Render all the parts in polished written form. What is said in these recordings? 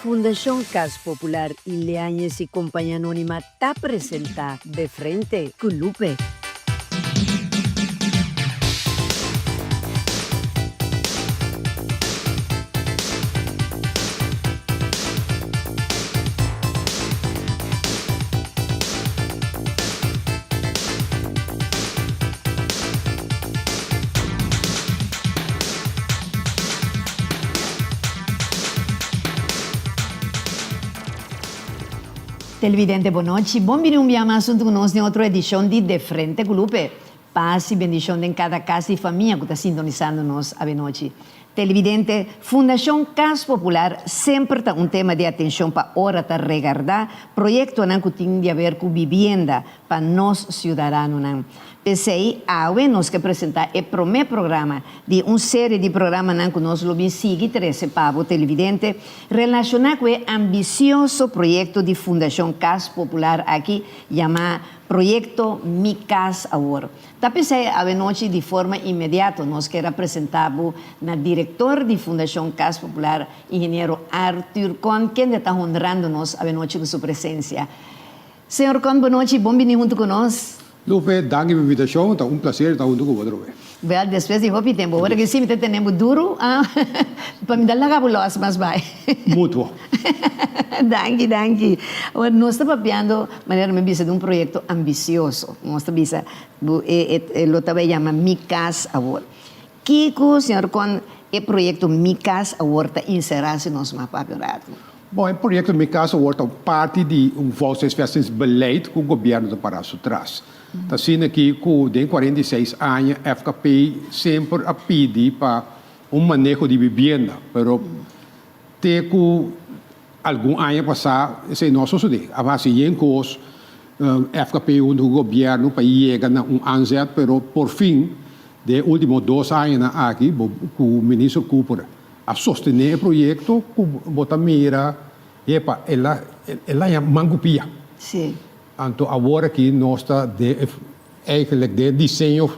Fundación Cas Popular Ileañez y Compañía Anónima ta presenta De Frente con Lupe. Televidente, boa noite. Bom-vindo a assunto conosco em outra edição de Frente com Lupe. Paz e bendição em cada casa e família que está sintonizando-nos a noite. Televidente, Fundação Cas Popular sempre está tema de atenção para hora tá regardar projeto que tem a ver com vivienda para nós cidadãos. PCI, nós que apresentar o primeiro programa de uma série de programas que nós vamos seguir 13 para o televidente relacionado com o ambicioso projeto de Fundação Cas Popular aqui, chamado Projeto Mi Casa Agora. Tapesei a noite de forma imediata, nós queremos apresentar na diretor de Fundação Cas Popular, engenheiro Arthur Con, quem está honrando-nos a noite com sua presença. Senhor Con, boa noite, bom-vindo junto conosco. Lupe, danke pela invitação, é um prazer estar junto com você. Well, depois de hopi tempo, agora que sim, temos duro, para me dar la cabulosa, mas vai. Mútuo. Danke. Agora, nós estamos papiando, maneira me bisa de um projeto ambicioso. Nós estamos bisa, lo também chama Mi Casa Agora. Kiko, senhor, com o projeto Mi Casa Agora está inserado no nosso mapa aberto. Bom, o projeto Mi Casa Agora é parte de volkshuisvestingsbeleid que o governo está para trás. Está sendo aqui que, em 46 anos, a FKP sempre a pedir para manejo de vivenda, mas até que algum ano passado, isso não sucedeu. A base de coisas, a FKP o governo para chegar a anzet, mas por fim, de últimos 2 anos aqui, o ministro Cooper a sostener o projeto, que bota mira, ela é mangupia. Sim. Então, agora que nós está eigenlijk de desenho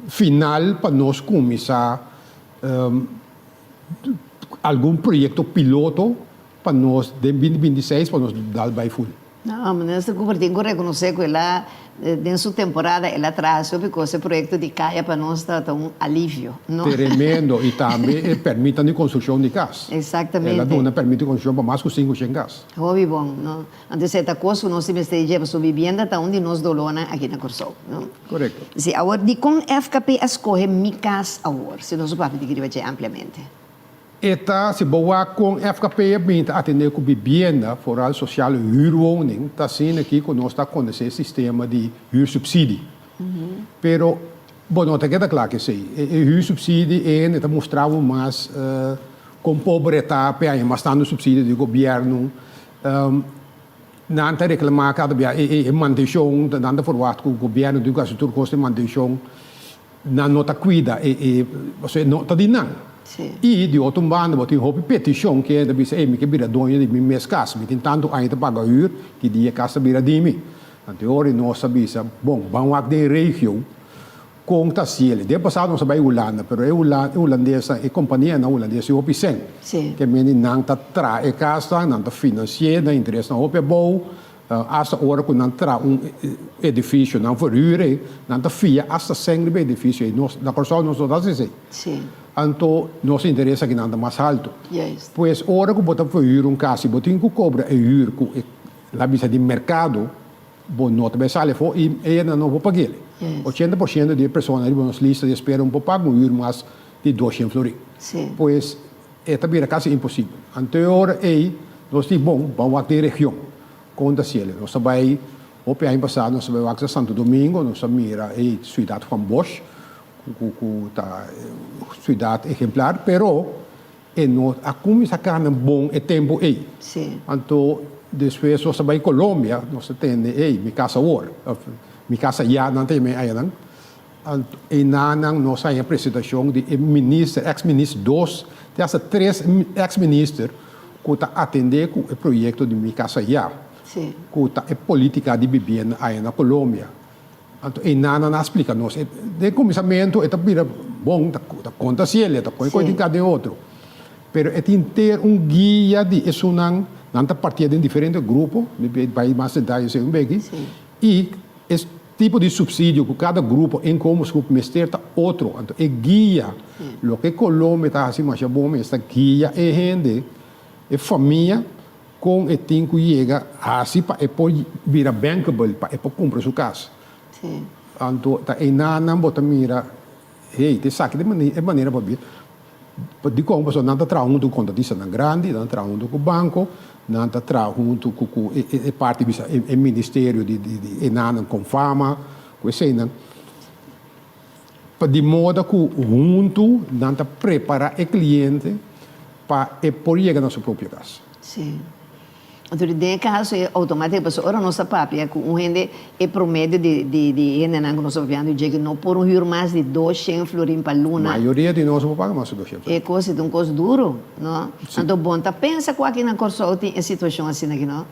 final para nós começar algum projeto piloto para nós de 2026 para nós dar by full. Não, mas nós temos que reconhecer que ela, em sua temporada, ela traz porque esse projeto de CAIA para nós está um alívio. Não? Tremendo e também permite a construção de casa. Exatamente. Ela não permite a construção para mais de 500 casas. Hobby bom, não? Antes esta coisa, nós temos que ter sua vivenda, está onde nós dolona aqui na Corsol, não? Correto. Sim, agora, de como FKP escolhe Mi Casa agora, se nós vamos dizer ampliamente. Eta se boa com FKP bem atender com vivenda foral social huurwoning, está sendo aqui que nós está com esse sistema de huursubsidie. Pero bom, não está claro que sei. Huursubsidie está mostrando mais com pobreza, mas está no subsídio do governo. Não está reclamar cada vez manutenção, não está forward com o governo do infraestrutura custa manutenção, não está cuida você não está de não. Sim. E de outro lado, tem uma petição que é de dizer que vira dono de minha casa, tem tanto ainda paga huur que dia casa vira de mim. Então agora nós sabemos, bom, vamos aqui região com taciele. De passado nós sabemos Holanda, mas a holandesa a companhia na holandesa é o Opicen. Sim. Que meni não tá traz casa, não tá financiando, interesse na OPE bom. Hasta hora que não traz edifício não for huur, não tá fia hasta 100 edifício. Nós na Corsol nós não assim. Sim. Então, nos interessa que nada mais alto. Yes. Pois, hora que você for casa, você tem que cobrar a visa de mercado, você não vai sair e não vai pagar. Yes. 80% de pessoas na nossa lista de espera não pagam mais de 200 florins. Sim. Pois, é também quase impossível. Então, nós temos, bom, vamos ter região, conta se ele. Nós sabemos, o ano passado, nós sabemos que Santo Domingo, nós sabemos a cidade de Bosch, cidade exemplar, pero a começar a ganhar bom tempo aí. Sim. Então, depois nós vamos em Colômbia, nós temos minha casa agora, minha casa já não tem mais aí não. E nós temos a apresentação de ministro, ex-ministro 2, tem essa 3 ex-ministros que estão atendendo com o projeto de minha casa já. Sim. Que está a política de vivenda aí na Colômbia. E nada explica nós. De começamento, está bom, conta se ele, está com coisa de cada outro. pero é ter guia de isso não partir de diferentes grupos, vai mais detalhes em bem, e esse tipo de subsídio que cada grupo em como se mestre tá outro, então é guia, o que Colômbia está assim mais bom, essa guia é gente, é família com e tem que chega assim para é por virar bankable para é por comprar sua casa. Sim. Então tá e não bota mira, hey, te saque de maneira para vir. De como pessoa não está trabalhando junto com contadista na grande, não está trabalhando junto com o banco, não está trabalhando junto com a parte do ministério de nada com fama, com isso aí, não. De modo que junto não está preparar o cliente para por chegar na sua própria casa. Sim. Então, de caso é automático, porque ora nossa papia, com gente é promédio de gente não nós vendo que não por mais de 200 florim para luna. A maioria de nós não paga mais de 200. É coisa de coisa duro, não? Então bom, tá pensa com aqui na corso tem situação assim aqui, não?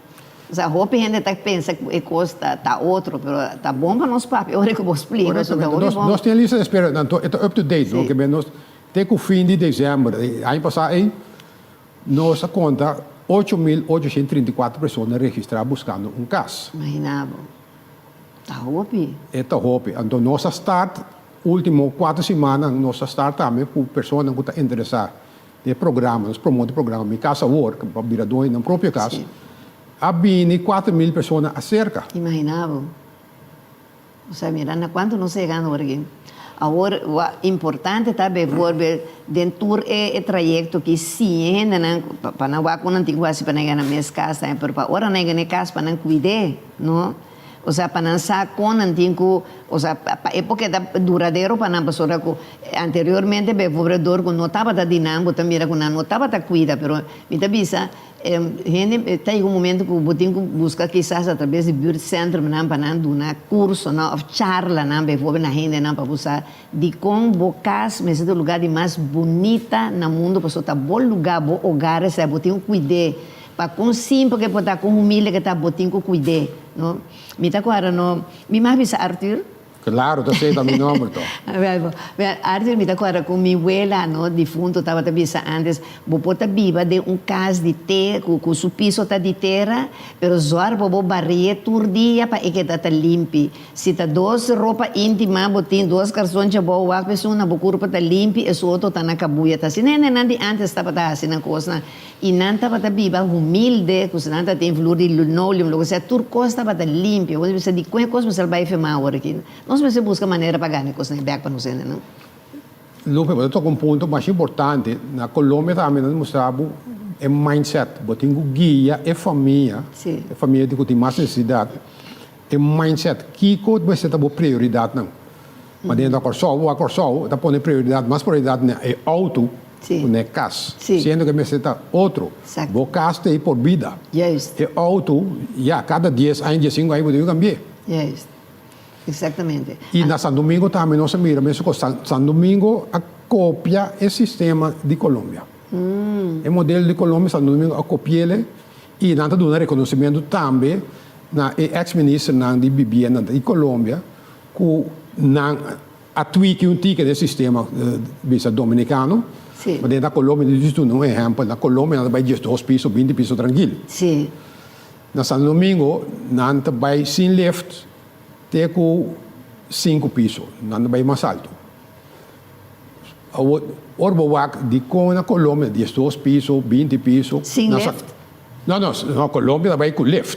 O sea, roupa gente tá pensa que custa tá outro, mas tá bom para nós papia. Ora que eu vou explicar, nós temos lista de espera, então é up to date, não? Que nós até o fim de dezembro, ano passado, nossa conta 8.834 pessoas registradas buscando casa. Imaginava. Tá roupa? Está roupa. Então, nossa start, último 4 semanas, nossa start também com pessoas que estão interessadas em programa, nós promovemos o programa Minha Casa Work, para virar dois na própria casa. Há 4.000 pessoas acerca. Imaginava. O sea, mirando quanto não se ganha aqui. Agora, o importante também volver dentro do trajeto que sim, para não vá com antigo assim para não ganhar minhas casas, mas para agora não ganhar casa para não cuidar, não? O sea, para não sair com antigo, o sea, é porque é duradouro para não pessoa que anteriormente o pobredor que não estava da dinâmica também era que não estava da cuida, mas me avisa gente tem um momento que o botinho busca quizás através do Beauty Center para não dar curso, não, charla, não, para na gente não para buscar de como bocas, mas é o lugar de mais bonita no mundo, para tá bom lugar, bom lugar, esse botinho cuidar, para com simples que pode estar com humilde que tá botinho cuidar, não? Me tá agora não, me mais avisa Arthur. Claro, eu sei também não, então. Arthur me agora com minha abuela, no defunto estava também antes, vou botar viva de caso de terra, com o piso tá de terra, pero zoar vou barrer todo dia para que tá limpo. Se tá 2 roupa íntima, botin 2 calções de boa, a pessoa na corpo tá limpo, e o outro tá na cabuia, tá assim, não de antes estava tá assim na coisa, e não estava tá viva, humilde, que não tá tem flor de linoleum, logo se tudo coisa estava tá limpo, você de qualquer coisa você vai filmar agora aqui. Nós você busca maneira para ganhar coisas back para nós, não? Lupe, eu estou com um ponto mais importante. Na Colômbia também nós mostramos o mindset, botar guia, família que tem mais necessidade. O mindset, que você está prioridade não? Mas dentro da Corsol, está pondo prioridade, mais prioridade é auto, não é casa. Sendo que você está outro, o casa tem por vida. Yes. É auto, cada 10 anos, 5 anos, você cambiar. Yes. Exatamente. E na São Domingo também nós miramos que São Domingo a copia o sistema de Colômbia. O modelo de Colômbia, São Domingo a copia ele e nós damos reconhecimento também na ex-ministro de Vivienda de Colômbia que a tweak tique do sistema dominicano. Sim. Mas na Colômbia, isso não é exemplo. Na Colômbia nós vai 2 pisos, 20 pisos tranquilo. Sim. Na São Domingo nós vai sem lift tem com 5 pisos, não vai mais alto. O Orboac de na Colômbia, 2 pisos, 20 pisos. Sem lift? Não, na Colômbia vai com lift.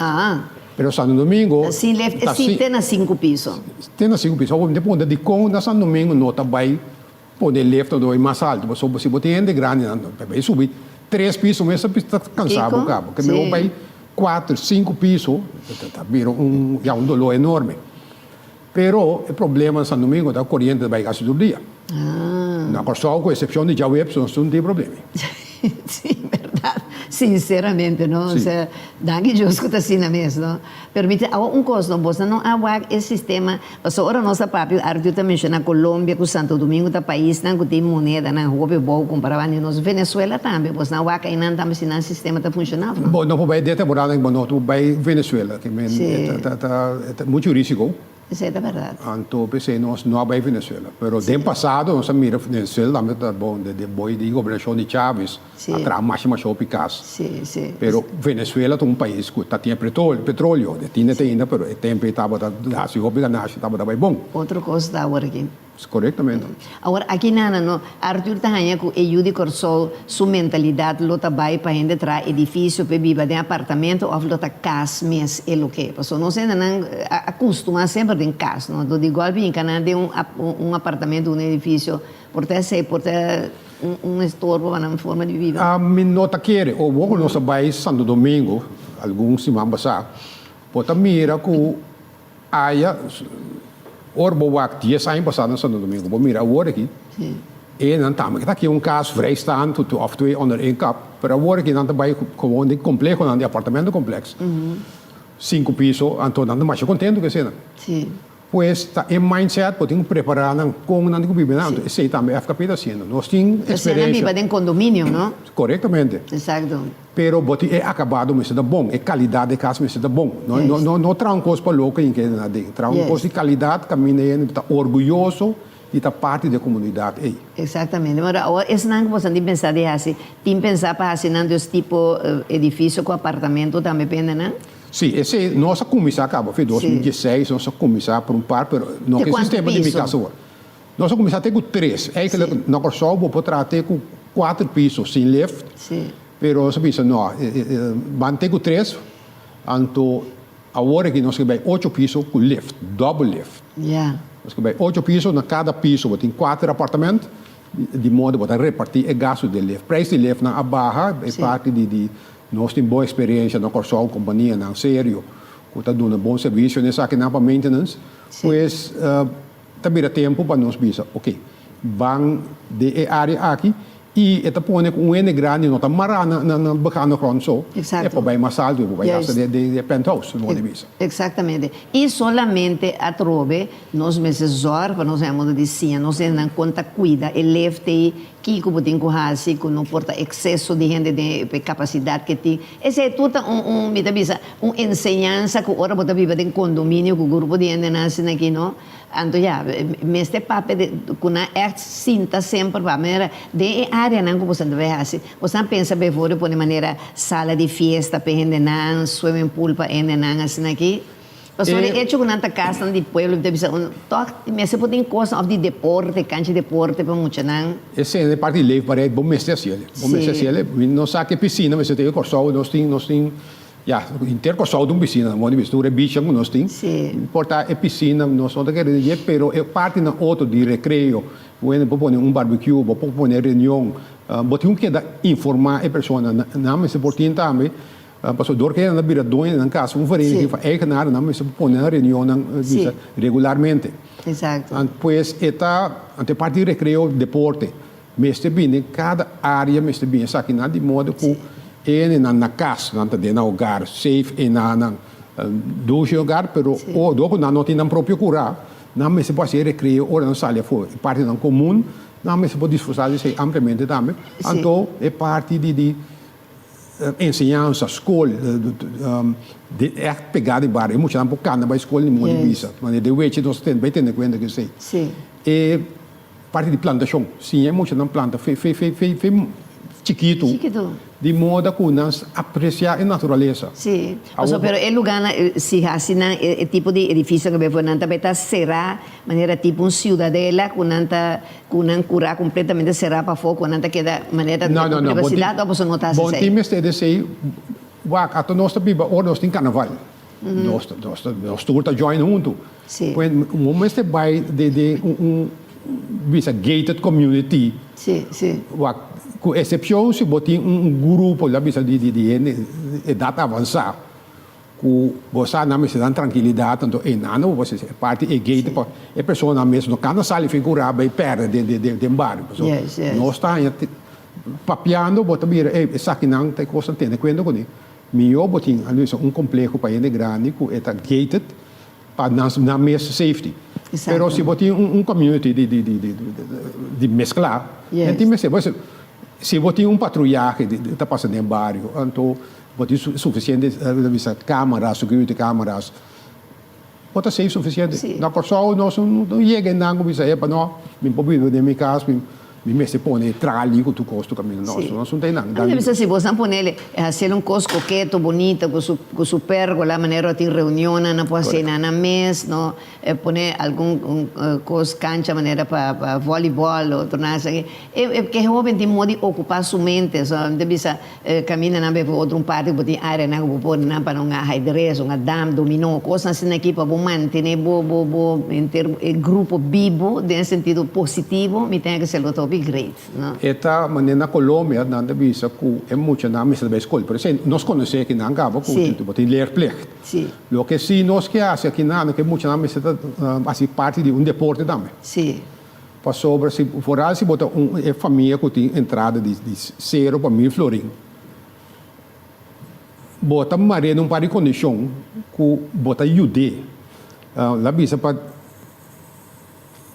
Pero São Domingo... Sem lift, tem na 5 pisos. Tem na 5 pisos. Depois de na São Domingo, não vai poder lift ou mais alto. Se você tem de grande, vai subir 3 pisos, mas você está cansado, cabo. Porque vai 4, 5 pisos, vira um dolor enorme. Pero o problema de São Domingo é a corrente vai gastar todo dia. Na Corsol, com exceção de Jauep, não tem problema. Sim, verdade. Sinceramente, não? O sea, danke Deus que está assim mesmo, não? Permite, coisa, você não há esse sistema, mas agora nossa papi, Arthur também menciona Colômbia, que Santo Domingo é país, não tem moeda, não roupa boa comparado com nós, Venezuela também, você não há ainda também se o sistema está funcionando, não? Bom, não vai ter temporada em Bonoto, vai Venezuela, que é muito risco. Isso é da verdade. Então, pensei, nós não vai Venezuela. Pero, no passado, nós mira Venezuela, também tá bom, de boi de governação de Chávez, atrás, mais ou eficaz. Sim, sim. Pero, Venezuela é um país que tinha petróleo, tinha ainda, pero o tempo estava, se o ganhasse, estava bom. Outra coisa da hora aqui. Corretamente. Agora, aqui no Arthur Tahanha, que o Yudi Corsol, sua mentalidade, lota vai para entrar edifício, para viver em apartamento, ou lota casa mesmo, é o que? Porque não sei, não acostuma sempre em casa, não? Então, de golpe, em Canadá, de um apartamento, um edifício, portanto, um estorbo na forma de viver. A minha nota quer, ou vou no nosso país, Santo Domingo, alguns semanas passadas, pode mirar que há Orbo wak 10 anos passado em Santo Domingo, vou mirar agora aqui. E não está, mas aqui caso vrijstaand, of 2 onder 1 kap. Pero agora aqui não está bij gewoon de complexo, não de apartamento complexo. 5 pisos, então não mais contento que seja. Sim. Pues tá em mindset, podem preparar com não de viver não, sei também FKP está sendo. Nós temos experiência. Você não vive em condomínio, não? Corretamente. Exato. Pero boti é acabado mas está bom, é qualidade de casa mas está bom. Não trancos para louco em que nada, trancos de qualidade, caminha está orgulhoso e está parte da comunidade aí. Exatamente. Mas esse não você tem pensar de assim, tem pensar para assinar esse tipo edifício com apartamento também pena, não? Sim, esse nossa comissão acaba, foi 2016, nossa comissão por par, pero não que sistema de migração. Nossa comissão tem com 3, é que na Corsol vou poder ter com 4 pisos sem lift. Sim. Pero se pensa, não, mantém com 3, então agora que nós temos 8 pisos com lift, double lift. Yeah. Nós temos 8 pisos, na cada piso tem 4 apartamentos, de modo para repartir o gasto de lift. Preço de lift na barra é parte de nós temos boa experiência na Corsol, companhia, não sério, que está dando bom serviço nessa aqui na maintenance, pois também tempo para nós pensar, ok, vão de área aqui e está pondo com N grande, não está marando na bacana grande só, é para bem mais alto, é para bem de penthouse, não pode pensar. Exatamente. E solamente a trove, nós meses para nós é modo de sim, nós não conta cuida, e leve que como tem que fazer, que não porta excesso de gente de capacidade que tem. Esse é tudo ensinança que ora pode viver em condomínio, que o grupo de gente nasce aqui, não? Então, já, este papel de que na sinta sempre para maneira de área não que você deve fazer. Você pensa bem fora por maneira sala de festa para gente não, swimming pool para gente não assim aqui. Mas olha, é que na casa de pueblo deve ser toque, mas você pode coisa de deporte, cancha de deporte para muito não. Esse é parte de lei para bom mestre assim. Bom mestre assim, não sabe que piscina, mas você tem Corsol, nós temos ja, inteiro Corsol de uma piscina, onde mistura bicho que nós temos. Importa é piscina, nós só queremos dizer, pero é parte na outro de recreio, onde pode pôr barbecue, pode pôr reunião, pode que informar a pessoa, não mas é importante também. Pastor que na biradões na casa vereniging van eigenaren dan is een reunião regularmente. Exato. Pues eta ante parte de recreio deporte, mestre bem cada área mestre bem aqui na de modo que na casa na de na hogar safe e na dois hogar, pero o do na não tem na próprio curar, na mestre pode ser recreio ou na sala foi parte na comum, na mestre pode desfrutar de amplamente também. Então é parte de ensinança, escola, é pegada em barra, muito tempo cá na escola em mundo de visa, mas de hoje nós temos bem tendo conta que sei. Sim. E parte de plantação, sim, é muito na planta, foi chiquito, de modo que nós apreciar a natureza. Sim. Mas pero é lugar se assim é tipo de edifício que vai não também será maneira tipo cidadela com não curar completamente será para fogo com não queda maneira de privacidade ou você não está assim. Bom time este de sei, ato nós viva ou nós tem carnaval. Nós turta join junto. Sim. Quando um momento vai de visa gated community. Sim, sim. Com exceção se botar grupo lá bisa de idade avançada, que você não se dá tranquilidade, então é nada, você parte é gate para a pessoa na mesma não cansa sair figurar bem perto de bar, nós está papiando, bota mira, essa aqui não tem coisa tem quando com ele, melhor botar um complexo para ele grande que é gated para na mesma safety. Pero se botar community de mesclar, então você se você tem patrulhagem que está passando em bairro, então você tem suficiente câmaras, security câmaras, pode ser suficiente. Sim. Na pessoa nós não chega em nada, mas é para nós, me pode vir de minha casa, me se põe trali com tu custo caminho nosso, nós não tem nada. Deve ser, se você põe fazer cos coqueto, bonito, com su perro, la maneira de reunião, não pode ser na mês, não, põe algum cos cancha, maneira para voleibol, ou tornar-se. É que jovem tem modo de ocupar sua mente, deve ser, caminha na beira outro parte, pode área, não pode pôr, não para não ajedrez, um dama, dominó, coisas assim aqui para manter o grupo vivo, em sentido positivo, me tem que ser o top great, não? Esta maneira na Colômbia, não deve ser que é muito na mesa da escola, por exemplo, nós conhecemos que não acaba com o tem leerplicht. Sim. Lo que sim nós que hace aqui não, que muito na mesa assim parte de deporte também. Sim. Para sobre se for se botar família que tem entrada de 0 para 1000 florim. Bota maré num par de condição que bota ajude. Lá bisa para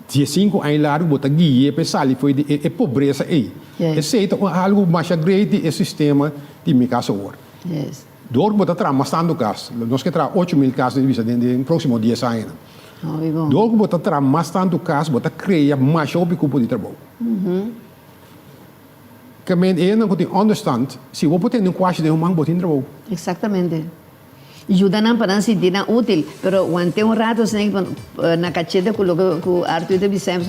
15 anos largo bota guia para sair foi de pobreza aí. Esse é algo mais grande é sistema de minha casa agora. Yes. Dor bota bastante casos. Nós que tra 8.000 casos de visa no próximo 10 anos. Dor bota bastante casos, bota criar mais óbvio de trabalho. Que men não tem understand se você tem um quase de man botin trabalho. Exatamente. Ajuda para se sentir útil, pero quando um rato na cacheta com o Arthur de Vicente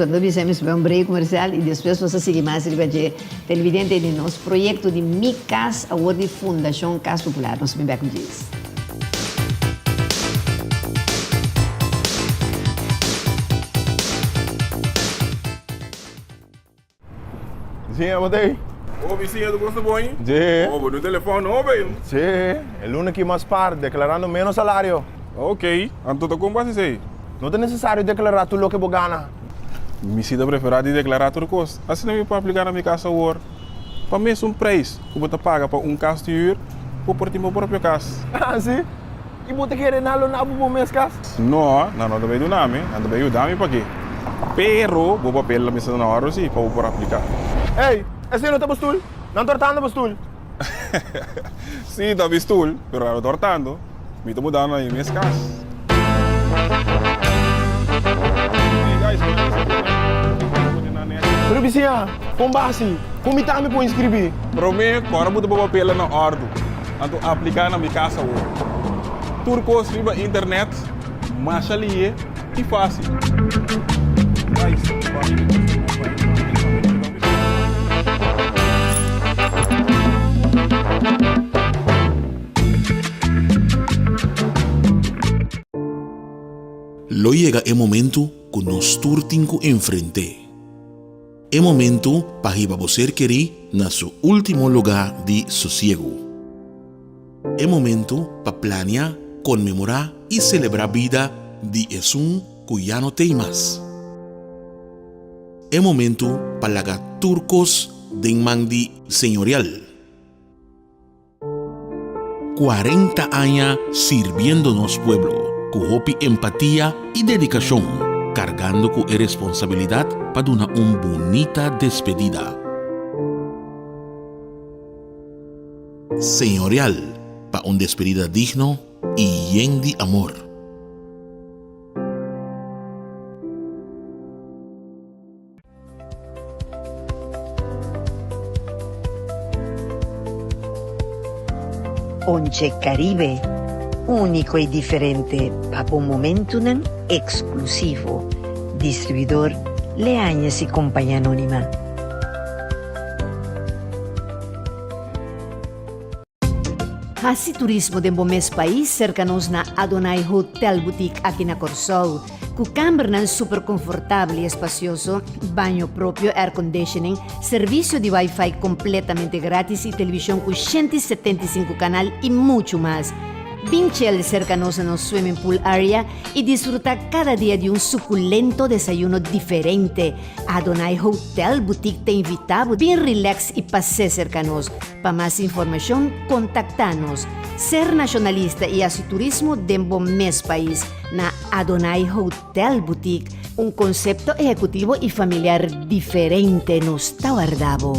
vai break comercial e depois você seguir mais para ver televidente de nosso projeto de Mi Casa, agora de Fundação Casa Popular. Nós vamos ver com isso. Sim, eu botei. Ô, vizinha do gosto bom, hein? Sim. Ô, no telefone, ô, bem. Sim, el lunes que mais par, declarando menos salário. Ok, então como vai ser? Não é necessário declarar tudo o que você ganha. Me sinto preferado de declarar tudo custo. Assim não me pode aplicar na minha casa agora. Para mim é um preço que você paga para um caso de ir, ou por ti meu próprio caso. Ah, sim? E você quer nada na para minha casa? Não, não também do nome, não também o nome para quê? Pero, vou papel na mesa na hora sim, para por aplicar. Ei, esse não está postul? Não está tortando postul? Sim, está postul, pero não tortando. Me estou mudando aí minhas casas. Pero vizinha, com base, como está me para inscrever? Para mim, agora vou botar papel na ordem. Então, aplicar na minha casa hoje. Turco, escreva internet, mais ali e fácil. Lo llega el momento que nos turtinco enfrente. El momento para que você querer na su último lugar de sosiego. El momento para planear, conmemorar y celebrar vida de Jesús que ya no tem más. El momento para lagar turcos de mandi señorial. 40 años sirviéndonos pueblo, con hopi empatía y dedicación, cargando con responsabilidad para una bonita despedida. Señorial, para una despedida digno y lleno de amor. Once Caribe, único y diferente, para un momento exclusivo. Distribuidor Leañez y Compañía Anónima. Hasi turismo de mes país cercanos na Adonai Hotel Boutique aqui na Corsol. Com câmara super confortável e espacioso, banho próprio, air conditioning, serviço de Wi-Fi completamente grátis e televisão com 175 canal e muito mais. Pinche cercanos no swimming pool area e disfruta cada dia de um suculento desayuno diferente. Adonai Hotel Boutique te invitamos bem relax e passe cercanos. Para mais informação, contacta-nos. Ser nacionalista e assim turismo dentro mes país na Adonai Hotel Boutique, um conceito executivo e familiar diferente nos Tawardabo.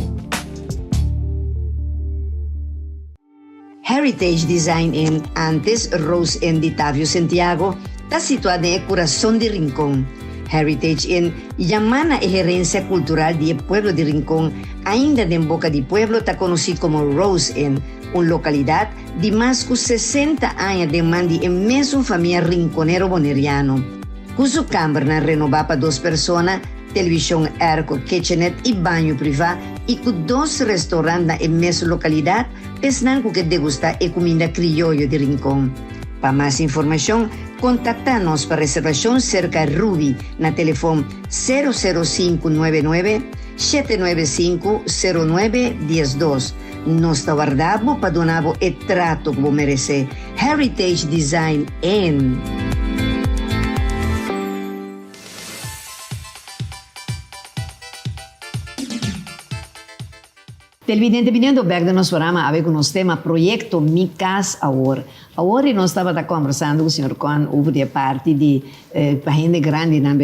Heritage Design in antes Rose and Ditavio Santiago, está situada en el corazón de Rincón. Heritage Inn llamana a gerencia cultural del pueblo de Rincón, ainda en boca de pueblo, está conocido como Rose Inn, una localidad de más de 60 años de mandi en mesma familia rinconero boneriano. Cuyo cámara renovada para 2 personas, televisión arco, kitchenette y baño privado, y con 2 restaurantes en mesma localidad, pensando que degustar la comida criolla de Rincón. Para más información, contactanos para reservación cerca de Ruby, na teléfono 00599 795 0912. Nos guardamos para donar el trato que merece. Heritage Design Inn. Televidente, viniendo back de nosso programa, a ver com o tema Projeto Mi Casa Agora. Agora nós estávamos conversando com o senhor Kwan sobre a parte de para gente grande, não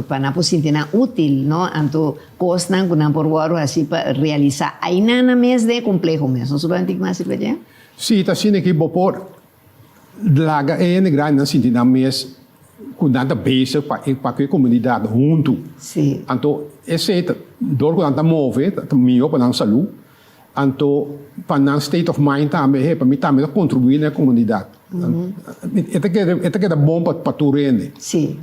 para não sentir útil, não? Então, costa que não por agora assim para realizar. Aí não mês de complexo mesmo. Só para mais se veja. Sim, está sendo que por laga é grande não sentir na mês com nada base para a comunidade junto. Sim. Então, esse dor que anda move, melhor para a saúde. Então, para o state of mind também, para mim também contribuir na comunidade. É bom para tu rende. Sim.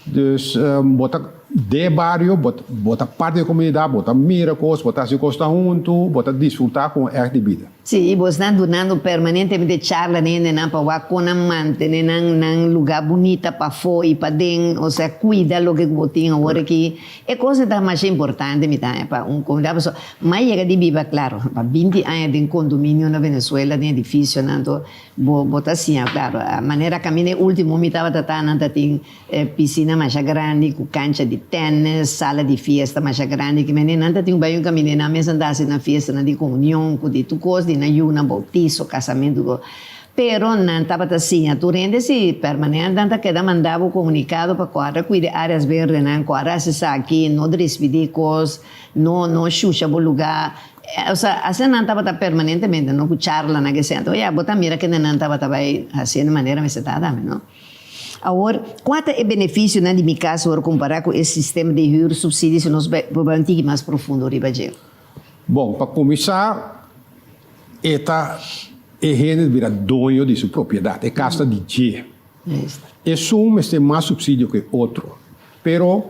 Dus bota de barrio, bota parte da comunidade, bota miracles, bota se costa junto, bota desfrutar com a vida. Sim, e você está donando permanentemente charla nele, não para com amante, num lugar bonito para fora e para dentro, ou seja, cuida do que você tem agora aqui. É coisa da mais importante, me dá, para convidar a pessoa. Mas chega de viver, claro, para 20 anos de condomínio na Venezuela, de edifício, então, bota assim, claro, a maneira que a minha última me estava tratando, tem piscina mais grande, com cancha de tênis, sala de festa mais grande, que menina tem um banho que a menina mesmo andasse na festa, de comunhão, com de tu coisa, na yuna, bautizo, casamento. Pero não estava assim, a tu rende-se permanente, tanto que mandava o comunicado para quadra, cuidar áreas verdes, não quadra se aqui, não despedir coisas, não chucha o lugar. Ou seja, assim não estava permanentemente, não charla, não que seja. Então, bota mira que não estava assim de maneira mesetada, não? Agora, qual é o benefício, de meu caso, comparar com esse sistema de juros subsídios se nós vamos mais profundo, Ribadia? Bom, para começar, gente vira dono de sua propriedade, é casa de dinheiro. Esse tem mais subsídio que outro. Pero,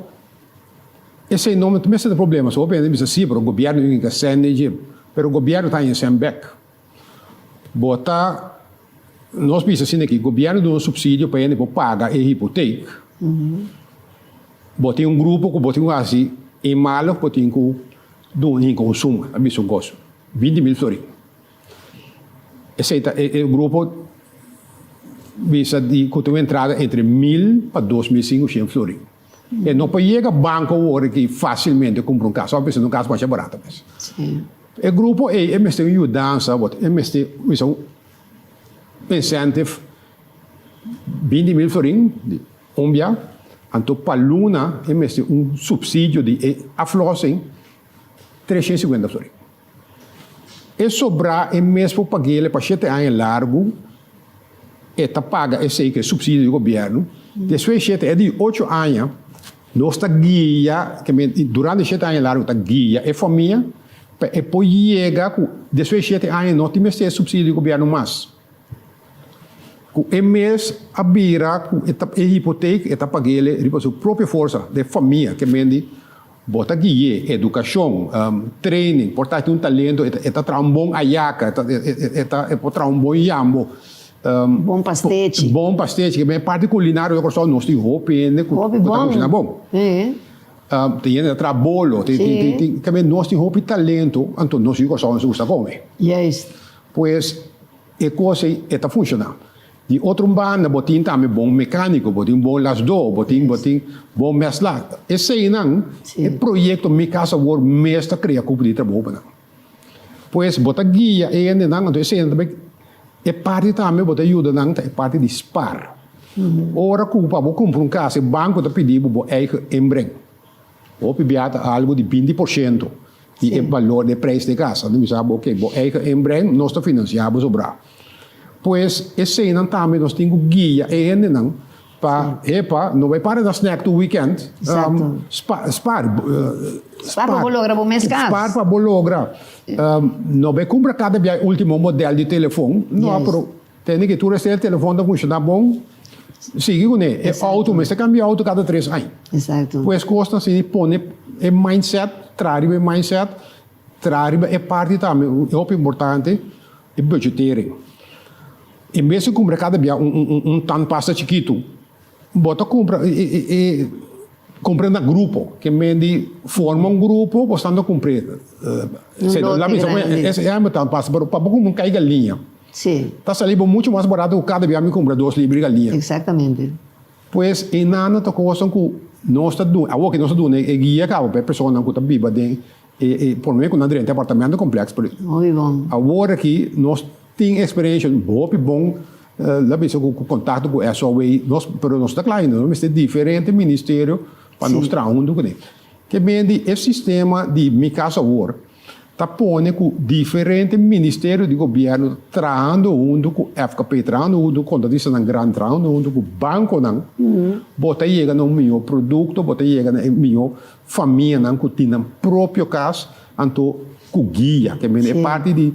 esse não é o problema. Só bem, assim, o governo não quer ser dinheiro, mas o governo está em Sembec. Bota, nós pensamos assim que o governo dá um subsídio para ele pagar a hipoteca. Bota um grupo que bota assim, em malo, bota um consumo, a mim gosto. 20 mil florins. Esse é o grupo visa de que tem entrada entre 1.000 para 2.500 florins. E não pode chegar banco agora que facilmente compra casa, só pensando no caso mais barato. Sim. O grupo é uma ajudança, é um incentive 20 mil florins de Ombia, então para Luna é um subsídio de aflossing 350 florins. E sobrar é mesmo para ele para 7 anos largo, e paga esse que é subsídio do governo. Depois 7 é de 8 anos, nós está guia, que durante 7 anos largo está guia a família, e depois chega, depois 7 anos não tem mais subsídio do governo mais. O mês a bira, a hipoteca, está paga ele por sua própria força de família, que bota guia, educação, training, portanto, talento, está um bom ayaca, está um bom yambo. Bom pastete. Bom pastete, que é parte culinária, eu gosto nós temos roupa, bom. Tem trabalho, que nós temos roupa e talento, então nós gostamos de comer. Yes. Pois, a coisa está funcionando. De outro banda, botin também bom mecânico, botin bom lasdo, botin bom mescla. Esse não é projeto Mi Casa Agora mesmo cria grupo de trabalho para. Pois bota guia e ainda não, então esse também é parte também bota ajuda não, é parte de spar. Ora culpa vou comprar casa, banco tá pedindo bo eigen inbreng. Ou pibiata algo de 20% de valor de preço de casa. Então sabe, ok, bo eigen inbreng, nós tá financiamos sobrar. Pois esse não também nós temos guia e ainda não não vai para da snack do weekend. Exato. Spar para bologra bom mês caso. Spar para bologra. Não vai comprar cada vez último modelo de telefone. Não, pero tem que tu receber o telefone da funciona bom. Sigue com ele. É auto, mas você cambia auto cada 3 anos. Exato. Pois custa assim, põe mindset, traz mindset, traz é parte também, é importante, é budgeteiro. Em vez de comprar cada vez tanto pasta chiquito, bota compra compra na grupo, que mende forma grupo, bastante comprar. Lá mesmo, esse é um tanto pasta, para como cair galinha. Sim. Está salindo muito mais barato que cada vez me compra 2 libras de galinha. Exatamente. Pois, em nada, tá coisa que nós está doendo, a que nós está doendo é guia para a pessoa que está viva dentro, por meio que não é apartamento complexo. Muito bom. Agora que nós temos experiência bom, lá mesmo com contato com essa way, nós está claro, nós temos diferente ministério para nós trabalhar que vende esse sistema de minha casa agora. Está pondo com diferentes ministérios de governo trabalhando junto com FKP, trabalhando junto com a grande, trabalhando junto com o banco, bota chega no meu produto, bota chega na minha família, que tem o próprio caso, então com guia, que é parte do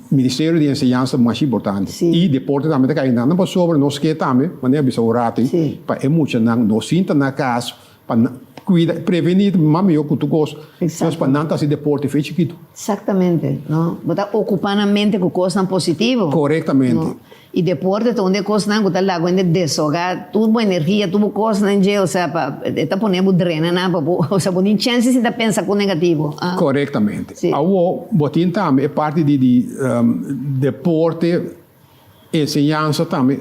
Ministério de Enseñança mais importante. E depois também está caindo, não sobre nós que também, mas é bisa orate, para emocionar, nós sinta na casa, para cuida, prevenir, mami, eu que tu gosto. Mas para não estar se deporte feito chiquito. Exatamente, não? Botar ocupar a mente com coisas positivas. Corretamente. No? E deporte, onde coisas não, botar lá, onde desogar, tudo energia, tudo coisas não é, ou seja, está ponendo drena, não, ou seja, tem chance de pensar com negativo. Corretamente. O botin também é parte de deporte, ensinança também,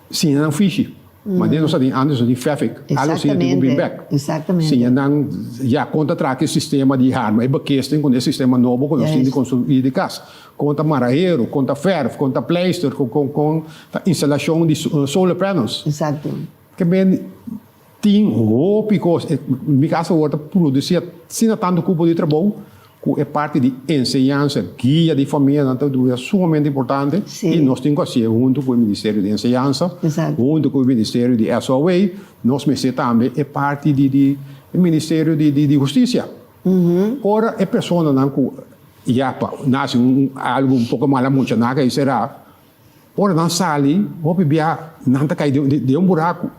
sim, não fixe. Mas não sabem antes de FEFIC, algo sim de Gubinbeck. Exatamente. Sim, não já conta o sistema de arma, é porque com esse sistema novo que nós temos de construir de casa. Conta maraeiro, conta ferro, conta pleister, com instalação de solar panels. Exato. Que bem tem roupa, minha casa agora produzia sem tanto cubo de trabalho, que é parte de ensinança, guia de família, então é sumamente importante. E nós temos que fazer junto com o Ministério de Enseñança, junto com o Ministério de SOA, nós também é parte do Ministério de Justiça. Ora, é pessoa que já nasce algo pouco mal amuncionado, e será, ora, não sai, vou não cai de buraco.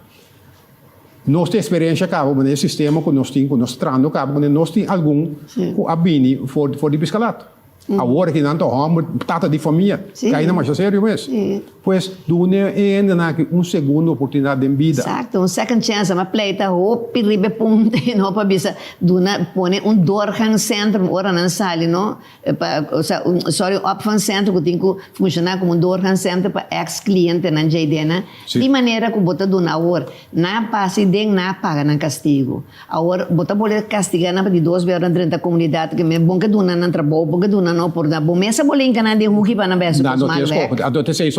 Nós temos experiência cá, no sistema que nós temos, nós trando cá, nós temos algum que abini for de piscalato. Agora que não estamos, tata de família, que ainda mais sério mesmo. Pois, dune ainda uma segunda oportunidade de vida. Exato, uma second chance, uma pleita, hopi, ribe punte, não para bisa, duna pone doorgang centrum, ora não sali, não? Sorry, opvang centrum, que tem que funcionar como doorgang centrum para ex-cliente na JDN, de maneira que bota duna agora, na passe den na paga na castigo. Agora, bota poder castigar na de 2 vezes dentro da comunidade, que é bom que duna não trabalha, bom que duna não por dar, bom, mas bola encanar de ruki para na beça, não tem escopo, a dote sei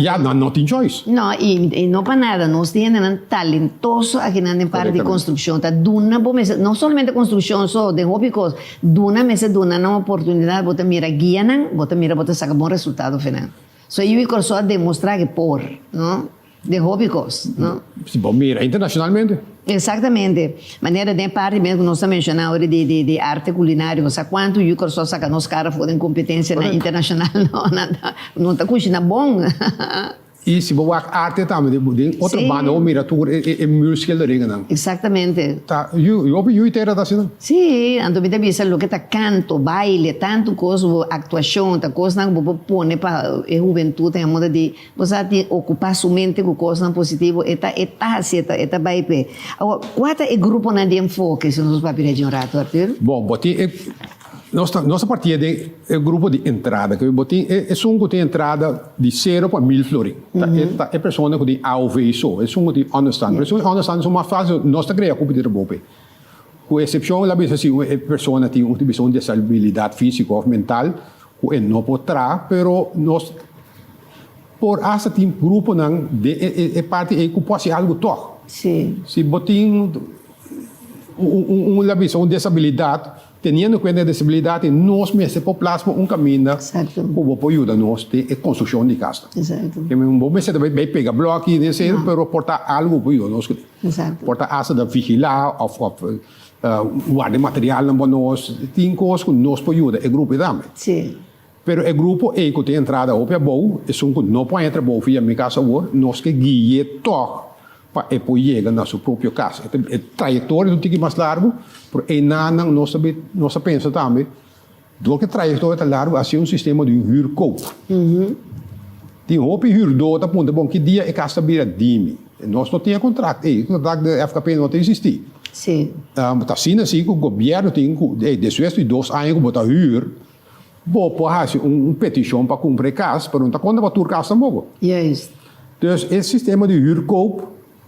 já não tem choice. Não, e não para nada, nós temos um talentoso aqui na parte de construção, tá duna, bom, mas não somente construção, só de hobby coisa, duna, mas duna uma oportunidade, bota mira guia, bota sacar bom resultado final. So eu quero só demonstrar que por, não? De hobby coisa, não? Bom, mira, internacionalmente. Exatamente. Maneira de parte mesmo que nós estamos mencionando de arte culinária, sabe quanto eu quero só sacar nos caras fazem competência na internacional, não está cozinhando bom. E se você arte também, outra banda, ou miratura, é música da regra, não? Exatamente. Tá, eu inteira da cidade. Sim, então me avisa lo que tá canto, baile, tanto coisa, atuação, tá coisa não vou pôr para a juventude, a moda de você tem ocupar sua mente com coisa positiva, eta vai pe. Agora, qual é o grupo na de enfoque se nós papéis de rato, Arthur? Bom, boti nossa partida é o grupo de entrada, que boti é um que tem entrada de 0 para 1000 florins. É pessoa que tem AOV só, é um que tem understand. Pessoa understand é uma fase nós está criando grupo de trabalho. Com exceção lá mesmo assim, é pessoa que tem uma divisão de estabilidade física ou mental, que não pode trabalhar, pero nós por essa tem grupo não é parte é que pode ser algo toque. Sim. Se botin uma disabilidade, teniendo en cuenta la disabilidad, nos mesmo por plasma un camino Exacto. como puede ayudarnos de construcción de casa. Exacto. Que un momento vai pegar bloco e dizer, pero portar algo para nós. Exacto. Portar asa de vigilar of guardar material na nós, tem coisas que nós pode ajudar, é grupo também. Sí. Pero o grupo é que tem entrada op a boa, é um que não pode entrar boa via minha casa agora, nós que guia toch para poder chegar na sua própria casa. A trajetória do tique mais largo, por aí não nós pensa também, do que a trajetória é larga, assim um sistema de huurkoop. Tem roupa e huurdor, tá ponto bom que dia é casa vira dime. Nós não tínhamos contrato, o contrato da FKP não existia. Sí. Tá assim que o governo tem, depois de 2 anos que botar huur, pode fazer petição para cumprir casa, para não tá conta para tur casa mogo. Juist. Dus esse sistema de huurkoop,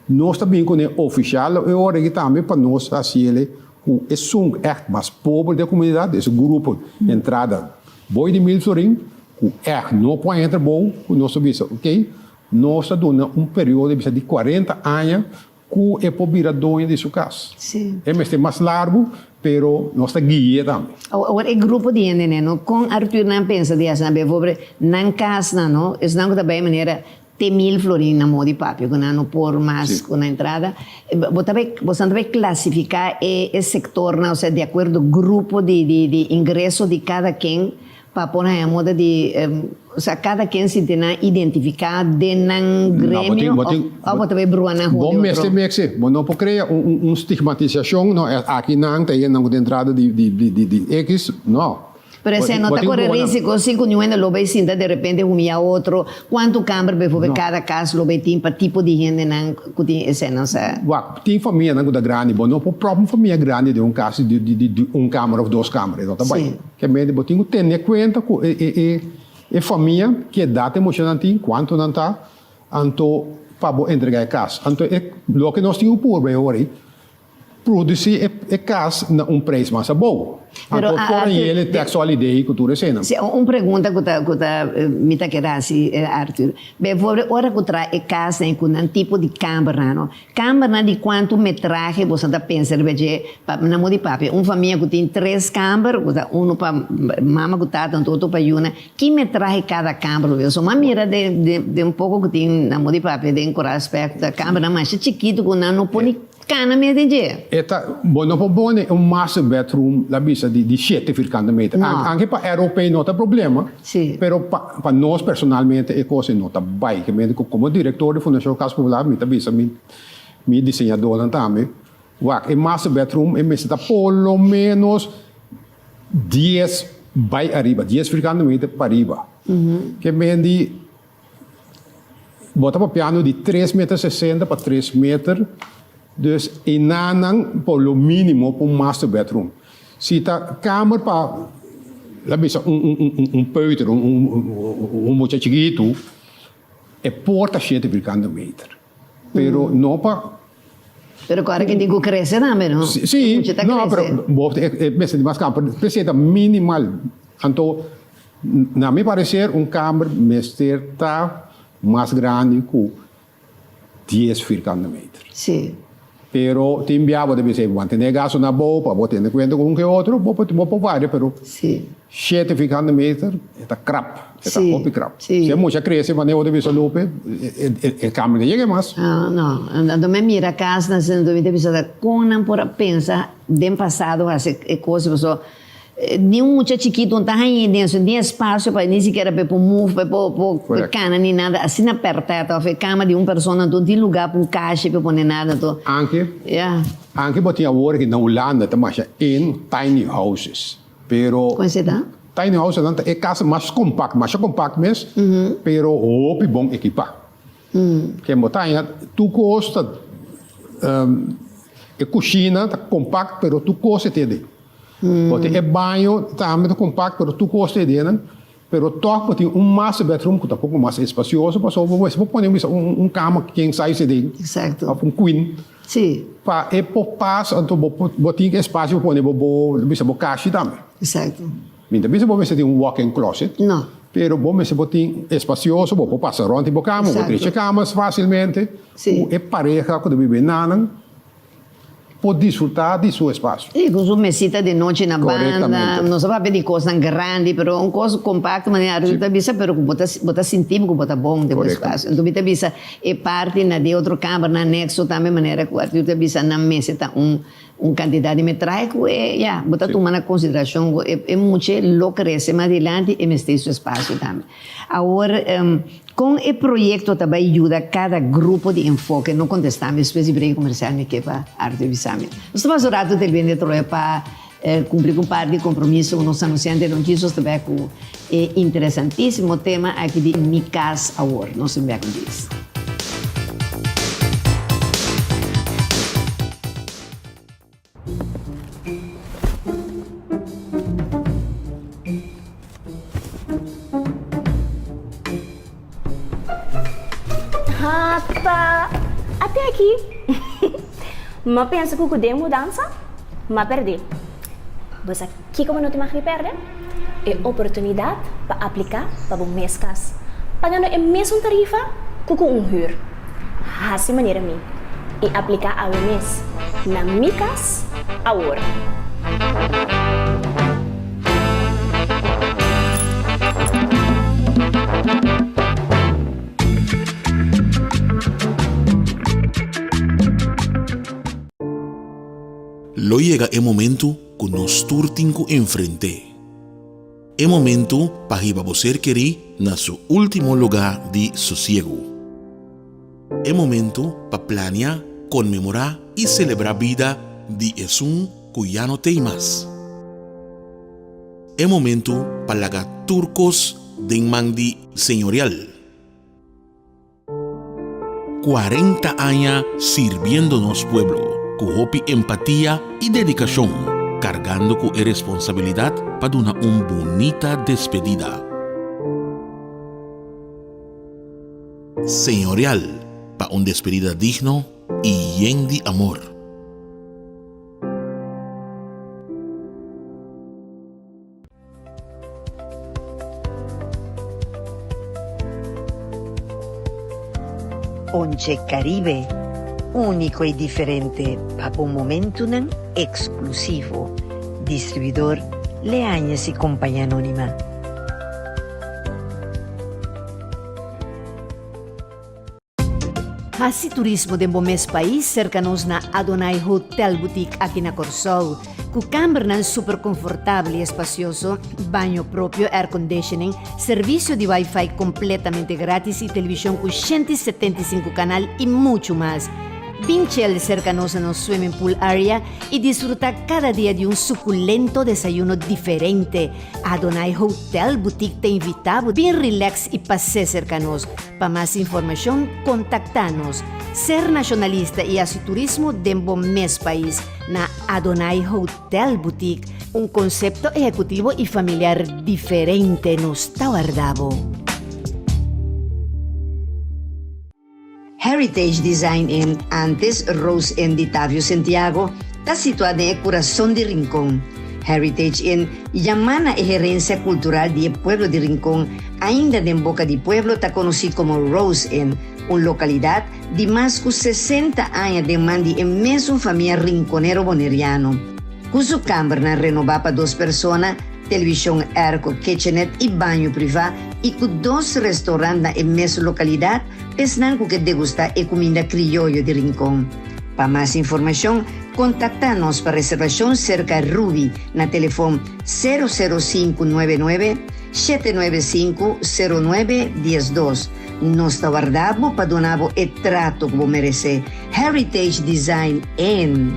nós também com o oficial, e hora que também para nós fazer o é echt mais pobre da comunidade, esse grupo entrada boi de 1000 florim, o não pode entrar bom, nós sabemos, ok? Nós estamos dando período de 40 anos que é para virar dono de sua casa. Sí. É mais largo, pero nós estamos guiando também. Agora, o grupo de gente, né, no? Com Arthur não pensa de essa, sobre não casa, não? Isso não também maneira ter 1000 florim na mão de papel, que não por mais com a entrada. Você também classificar esse sector, não? Ou seja, de acordo com o grupo de ingresso de cada quem, para pôr a moda de, ou seja, cada quem se tem identificado de um grêmio, ou também bruar na rua. Bom, mestre, não pode criar estigmatização, não, aqui não tem de entrada de X, não. Pero ese no te corre risco, si con uno lo ve sin de repente humilla a otro, cuánto cambio ve no. Cada caso lo ve para tipo de gente não que esse não sei. Tem família não da grande, bom, não por própria família grande de caso de câmara ou 2 câmaras, não tá bem. Que mesmo botinho tem em conta que família que data emocionante quanto não tá, anto para entregar a casa. Anto lo que nós temos por bem agora, produzir a casa na preço mais bom. Pero por ele textualidade cultura cena. Se pergunta que me tá querendo assim, Arthur. Bem, ora que traz a casa com um tipo de câmara, não? Câmara de quanto metragem você tá pensando, veja, na mão de papel, família que tem 3 câmaras, um para mama que tá, outro para Yuna, que metragem cada câmara, viu? Só uma mira de pouco que tem na mão de papel, de encorar aspecto da câmara, mas chiquito que não põe cana me de dia. Eta, bom, não pode master bedroom la bisa de 7 metros. Anche para europeu não tem problema. Sim. Pero para nós personalmente é coisa não tá bem. Que me como diretor de Fundação Casa Popular, me tá bisa me desenhador também. O master bedroom é me está pelo menos 10 by arriba, 10 metros para arriba. Que me di bota para piano de 3,60 metros para 3 metros. Dus inanang por lo mínimo para master bedroom. Se tá câmara para lá bisa peuter, muito chiquito, é porta 7 metros. Pero não para. Pero agora que digo cresce também, não? Sim, não, pero mais câmara precisa minimal. Então, na me parecer câmara está mais grande que 10 metros. Sim. Pero ti inviavo deve ser mantenere gas na boa para botar em conta com que outro, vou vários, pero 7 metros é crap, é copy crap. Se muita cresce, mas eu deve ser lupe, é câmera chega mais. Não, andando me mira a casa, sendo deve ser com por pensa dem passado essa coisa só nenhum muito chiquito não tá aí dentro, nem espaço para nem sequer para move, para cana nem nada, assim apertado, a cama de uma pessoa não tem lugar para caixa para pôr nada, to. Anche botinha agora que na Holanda também em tiny houses, pero tiny houses não é casa mais compacta mesmo, pero hope bom equipar. Que botinha tu custa a cozinha tá compacta, pero tu custa ter porque é banho, tá muito compacto, pero tu gosta de né? Pero toque tem master bedroom que tá pouco mais espacioso, para só você pode pôr cama king size de, exato, queen. Sim. Para é por passo, então botinho espaço para pôr bisa caixa também. Exato. Minta bisa você tem walk-in closet. Não. Pero você botinho espacioso, você passa ronde por cama, você deixa camas facilmente. Sim. É pareja que deve viver nanan. por disfrutar de su espacio. E com sua mesita de noite na banda, Corretamente. não se vai pedir coisa grande, mas uma coisa compacta, maneira, você bisa, pero bota sentir que bota bom de espaço. Então, você bisa, e parte na de outro câmara, na anexo também, maneira que você bisa na mesita quantidade de metraico, e já, bota tomar na consideração, é muito louco crescer mais adiante e mexer seu espaço também. Agora, com o projeto também ajuda cada grupo de enfoque, não contestamos especificamente comercial, que para arte visame. Nós estamos orando também de trocar para cumprir com parte de compromisso com os anunciantes de notícias também com interessantíssimo tema aqui de Micas Award. Nós estamos com isso. Rapa, até aqui. Mas pensa que eu dei mudança, mas perdi. Você aqui como não te mais perder? É oportunidade para aplicar para o mês cas. Pagando a mesma tarifa que com huur. Assim maneira mim. E aplicar ao mês na Micas Award. Lo llega el momento que nos turtinco enfrente. El momento para que você querer na su último lugar de sosiego. El momento para planear, conmemorar y celebrar vida de Jesús que ya no tem más. El momento para lagar turcos de mandi señorial. 40 años sirviéndonos pueblo. Con empatía y dedicación, cargando con responsabilidad para una bonita despedida. Señorial, para una despedida digno y lleno de amor. Once Caribe, único y diferente, para un momento exclusivo. Distribuidor Leañas y Compañía Anónima. Hasi turismo de mes país cercanos na Adonai Hotel Boutique aqui na Corsol, com câmara super confortável e espacioso, banho próprio, air conditioning, serviço de Wi-Fi completamente grátis e televisão com 175 canal e muito mais. Pinchel cercanos no swimming pool area y disfruta cada día de un suculento desayuno diferente. Adonai Hotel Boutique te invitamos bien relax y pase cercanos. Para más información, contactanos. Ser nacionalista y hacer turismo dentro mes país na Adonai Hotel Boutique. Un concepto ejecutivo y familiar diferente nos está guardado. Heritage Design en antes Rose en Ditavio Santiago está situada en el corazón de Rincón. Heritage en Yamana es herencia cultural del pueblo de Rincón, ainda en boca de pueblo está conocido como Rose en una localidad de más de 60 años de mandi en mesmo familia rinconero boneriano. Con su cámara renovada para 2 personas, televisión erco, kitchenette y baño privado y con 2 restaurantes en mesma localidad, pensando que degustar la comida criolla de Rincón. Para más información, contactanos para reservación cerca de Ruby, na teléfono 00599 795 0912. Nos guardamos para donar el trato como merece. Heritage Design en...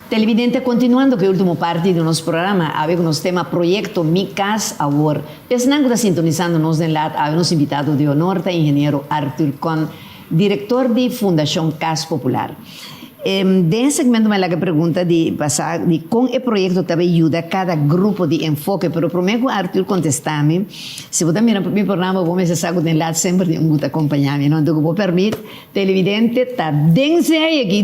Televidente, continuando com a última parte do nosso programa, havemos tema Projeto Mi Casa Award. Pensando que está sintonizando nos de lá, havemos invitado de honor o engenheiro Arthur Con, diretor de Fundação Casa Popular. Desse segmento, me pergunta de passar de como o projeto também ajuda cada grupo de enfoque, mas primeiro Arthur contestar-me, se você mirar para o meu programa, vou me cessar com o lado sempre de um acompanhar-me, não? Então, vou permitir, televidente, tá dense aqui,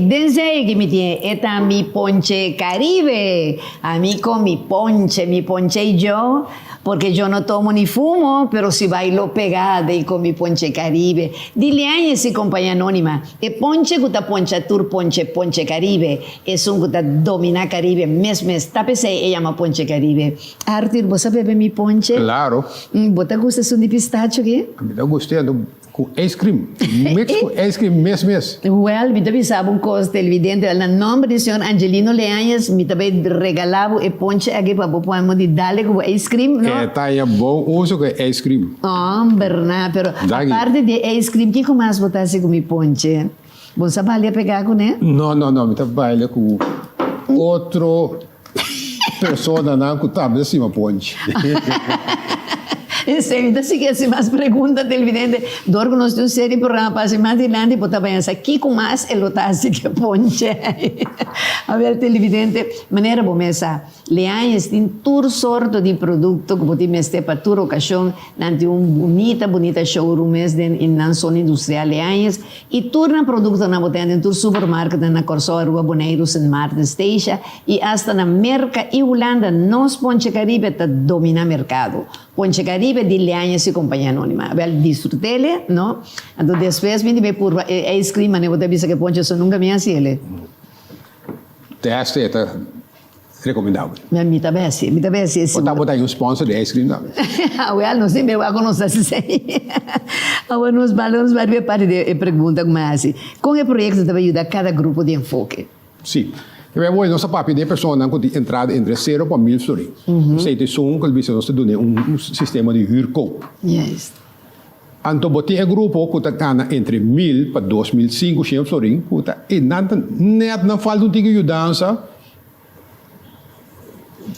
me tem, eta mi ponche Caribe, a mí con mi ponche yo, porque yo no tomo ni fumo, pero si bailo pegada y con mi ponche Caribe. Dile a esa compañía anónima, el ponche que está poncha tour ponche Caribe, es un que domina Caribe, mes, tápese, ella llama ponche Caribe. Arthur, ¿vos sabés mi ponche? Claro. ¿Vos te gusta su de pistacho qué? A mí me gusta com ice cream. Mix com ice cream mes. Well, me também sabe coisa televidente, na nome do senhor Angelino Leanhas, me também regalava e ponche aqui para podermos de darle com ice cream, não? É, tá aí bom uso com ice cream. Verdade, pero a parte de ice cream, que mais botasse com mi ponche? Você vai pegar com ele? Não, me trabalha com outro pessoa não que tá acima ponche. Então, se quer mais perguntas televidente, dorgo nós temos série programa para mais adiante, para pensar aqui com mais elotasse que ponche. A ver, televidente, maneira bom essa. Leanhas tem todo sorte de produto que pode mestre para toda ocasião, nanti bonita showroom em na zona industrial Leanhas e torna produto na botella em todo supermercado na Corso Rua Boneiros em Martin Station e hasta na Merca e Holanda, nós Ponche Caribe tá domina mercado. Ponche Caribe de Leanhas e Companhia Anônima. Well, disfrutele, no? Então, depois, me deve por ice cream, né? Você disse que Ponche só nunca me assim. Teste é recomendável. Me também assim. Vou botar um sponsor de ice cream também. Well, não sei, me vai conhecer se sei. Agora, nos valores, vai ver parte de pergunta como é assim. Como o projeto também ajuda cada grupo de enfoque? Sim. Nossa papi de pessoa não pode entrar entre 0 para 1000 florins. Sei que são que nós temos sistema de huurkoop. Yes. Então, bote um grupo que está entre 1000 para 2500 florins, e net não falta de ajudança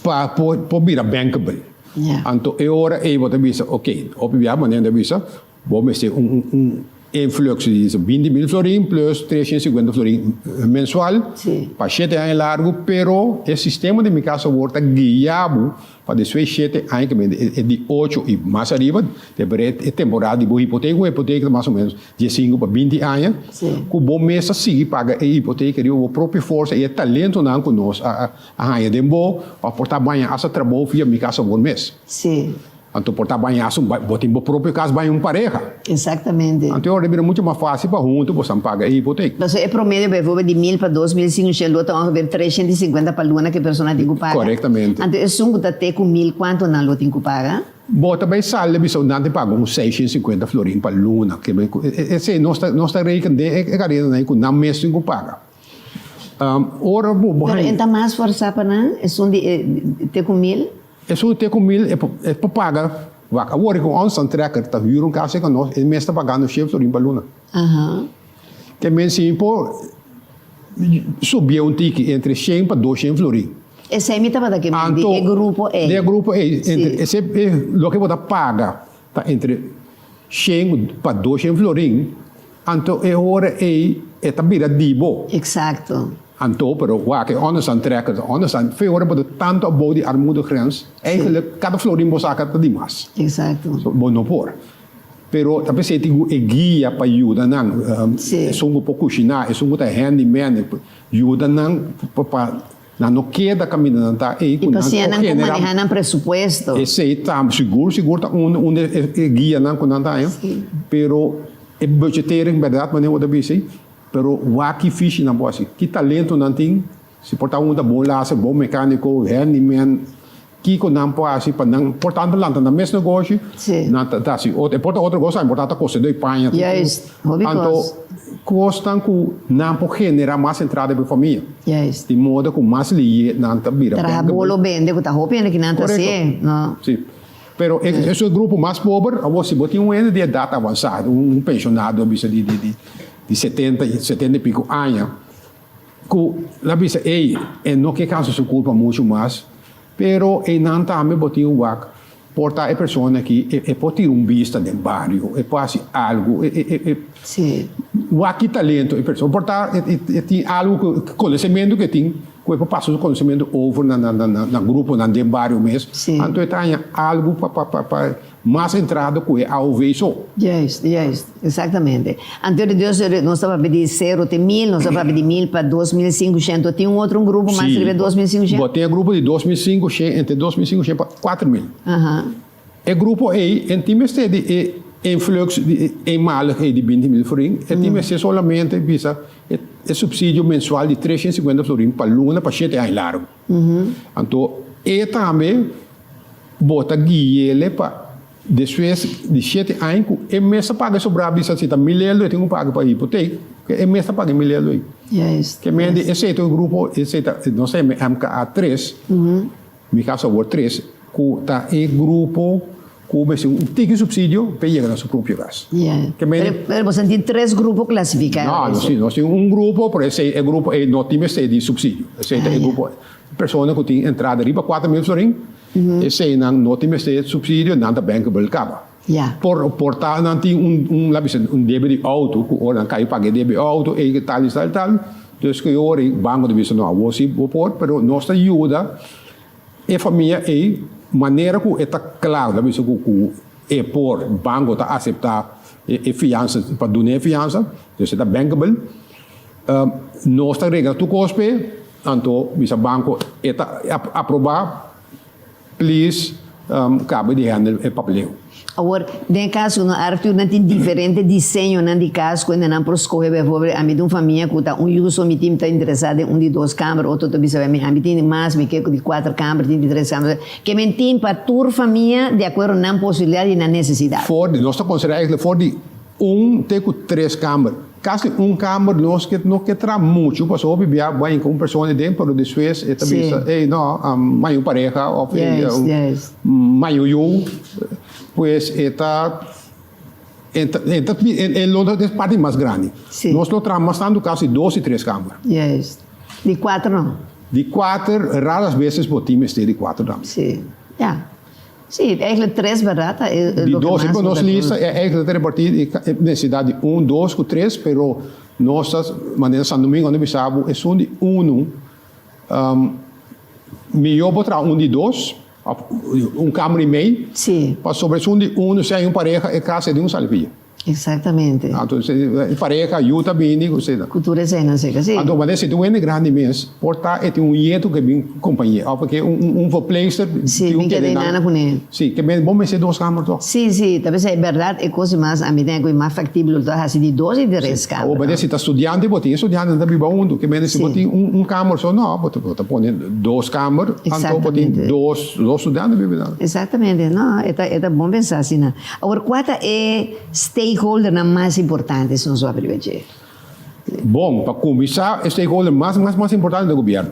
para vir a bankable. Então, é hora aí você diz, ok, obviamente, maneira de dizer, vamos ter influxo de 20.000 florins plus 350 florins mensual, para 7 anos largo, pero o sistema de minha casa está guiado para después 7 anos, que é de 8 e mais arriba, é temporada de hipoteca mais ou menos de 5 para 20 anos, que o bom mês seguir paga a hipoteca, a própria força e talento não conosco, a ganhar de bom, para portar banho, essa trabalho via minha casa bom mês. Sim. Então, portar banho, botar em próprio caso, banho uma pareja. Exatamente. Então, é muito mais fácil para junto, você paga a hipoteca. Então, é promédio, de 1000 para 2500, então, ver 350 para luna que a pessoa tem que pagar. Corretamente. Então, é um que está com 1000, quanto não tem que pagar? Bota bem sale, não tem pago uns 650 florins para luna. Esse não está reicando, é carreira, que não mesmo tem que pagar. Ora, pero então, mais força para não? É um de ter com 1000? Isso tem com 1000 é para pagar. Agora com ons tracker está huur casa que nós é mesmo pagando chefe florins para luna. Que men simples subir ticket entre 100 para 200 florins. Esse aí me estava daqui, de grupo E. De grupo E, esse o que você paga tá entre 100 para 200 florins. Então é hora é também dibo. Exato. Então, pero que anders aan trekken, anders aan veel worden we tanto boven die armoedegrens. Eigenlijk, cada florin você saca de mais. Exato. Bom, não por. Pero, talvez você tem guia para ajudar, não. É só um pouco cozinhar, é só um handyman, ajuda, não, para não queda caminhando, tá? E paciente não manejar presupuesto. Esse está seguro, tá onde guia, não, quando tá, pero, é budgeteiro, em verdade, mas não é o pero waki fish na bosi. Que talento não tem, se portar da bola, se bom mecânico, handyman, que com não pode para não, portanto lá na mesmo negócio, não tá assim. Porta outra coisa, importante coisa de panha. Yes, então custa com não pode generar mais entrada para a família. Yes. De modo com mais lhe não tá vira. Trabalho bem, que tá roubando que não tá assim, não. Sim. Pero esse é o grupo mais pobre, você botar de idade avançada, pensionado de 70 e pico anos, la bisa, no que caso se culpa mucho más, pero não também botinho o wak, portar a pessoa que pode ter vista do barrio, pode algo, Sim. wak talento, a pessoa portar tem algo conhecimento que tem, que passa o conhecimento over na grupo, na barrio mesmo, então tem algo para mais entrada que ao vez só. Yes, exatamente. Antes de Deus, nós estávamos pedindo 0 de 1000, nós estávamos pedindo 1000 para 2500. Tinha um outro grupo mais de 2500? Tem um grupo de 2500, entre 2500 para 4000. O grupo aí, em time de influxo em mal de 20.000 florins, em time solamente visa subsídio mensual de 350 florins para luna para 7 anos largo. Então, e também bota guia para depois de 7 anos, e mês paga sobrar bisa se tá €1.000 tem paga para hipoteca, e mês paga €1.000. Yes. Que mende esse é o grupo, esse não sei, MKA3, me casa o 3, que tá em grupo com um tique subsídio para chegar no seu próprio gás. Pero você tem 3 grupos classificados. Não, nós temos um grupo, por esse é grupo não tem de subsídio. Esse é o grupo, pessoa que tem entrada ali para 4.000 florins, esse não tem de subsídio, não está bankable acaba. Por tal, não tem um débito de auto, ou não cai pagar débito de auto, e tal. Então, que eu o banco de vista não, você pode, mas nossa ajuda, a família é maneira que está claro, que é por banco está aceitar a fiança, para dar fiança, então está bankable. Nossa regra tu cospe, então o banco está aprovar, please, cabe de handle o papel. Agora, em caso, Arthur, não tem diferente desenho, não de caso, quando não por escolher, a mim de uma família que está uso, me time está interessado em de 2 câmaras, outro também sabe, a mim tem mais, me quer de 4 câmaras, tem de 3 câmaras, que me tem para toda família de acordo na possibilidade e na necessidade. Nós estamos considerando for de tem 3 câmaras. Caso câmara, nós que não quer tra muito, porque só bebia bem com pessoa de dentro, mas depois é também, não, mãe pareja, ou mãe eu, pues está en la parte más grande. Nós lo trabajamos casi 2 y 3 cámaras. De 4 não? De 4, raras vezes podemos ter de 4 também. Sim, Sim, eigenlijk 3 barata. De 2, então nós lista é eigenlijk ter partir necessidade de 1, 2, 3, pero nossas maneiras São Domingo onde bisabo é só de 1, melhor botar de 2, câmara e meio. Sim. Para sobre de 1, se é pareja é casa de salvia. Exatamente. Então, pareja ajuda bem, você. Cultura é cena, sim. Então, mas se tu é grande mesmo, porta é um jeito que vem companhia, porque verpleegster. Sim, que tem nada com ele. Sim, que bem bom ser 2 câmaras. Sim, talvez é verdade, é coisa mais, a mim tem coisa mais factível, assim, de 2 e 3 câmaras. Ou mas se está estudante, botem estudante também bom, que bem se botem câmara só não, botem põe 2 câmaras, então botem 2 estudantes bebê. Exatamente, não, é bom pensar assim, né? Agora, qual é stakeholder mais importante se nós vamos privilegiar? Bom, para começar, o stakeholder mais importante do governo.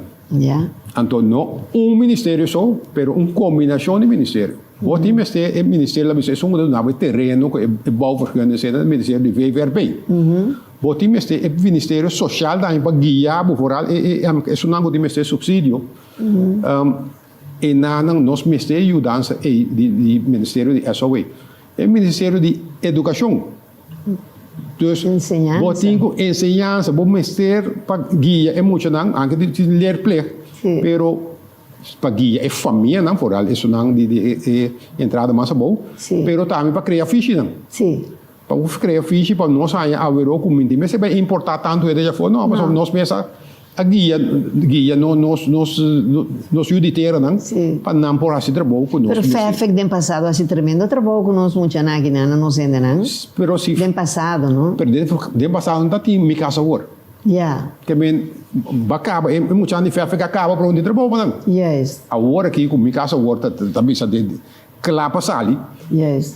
Então, não ministério só, mas uma combinação de ministérios. O time é o ministério da Missão do terreno, que é bouwvergunning, o ministério de VVRB. O time é o ministério social, para guiar, é um ministério subsídio. E nós ministério de ajudança é o ministério de SOE. É o ministério de educação. Enseñanza. Botinho enseñanza, bom ministério para guia é muito não, anche de ler play, pero para guia é família não foral, isso não de entrada mais boa, pero também para criar ficha não. Sim. Para criar ficha para nós aí a ver o community, mas é bem importante tanto ele já foi, não, mas nós pensa a guia nos juditeiro não, para não por assim trabalho com nós. Pero FEFEC den passado assim tremendo trabalho com nós muito na guiana não sei não. Pero se den passado, não? Pero den passado não tá tem me casa agora. Que bem acaba, é muito de FEFEC acaba para onde trabalho não. Agora aqui com me casa agora tá bisa de clapa sali.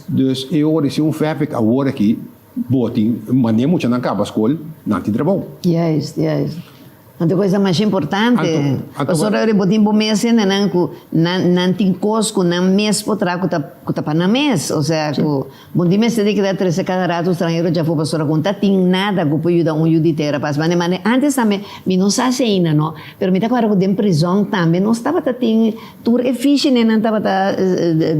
Dus eu disse FEFEC agora aqui botin maneira muito na acaba escola, não tem trabalho. Ante coisa mais importante. Pastora de botin bo mês nan ku nan tin cos ku nan mês potra ku ta pana mês, ou seja, ku bom dia mês de que dá 13 cada rato estrangeiro já foi pastora conta tin nada ku po ayuda yuditera pas mane antes também me não sa seina no, pero me tá agora com prisão também não estava ta tin tour efficient não estava ta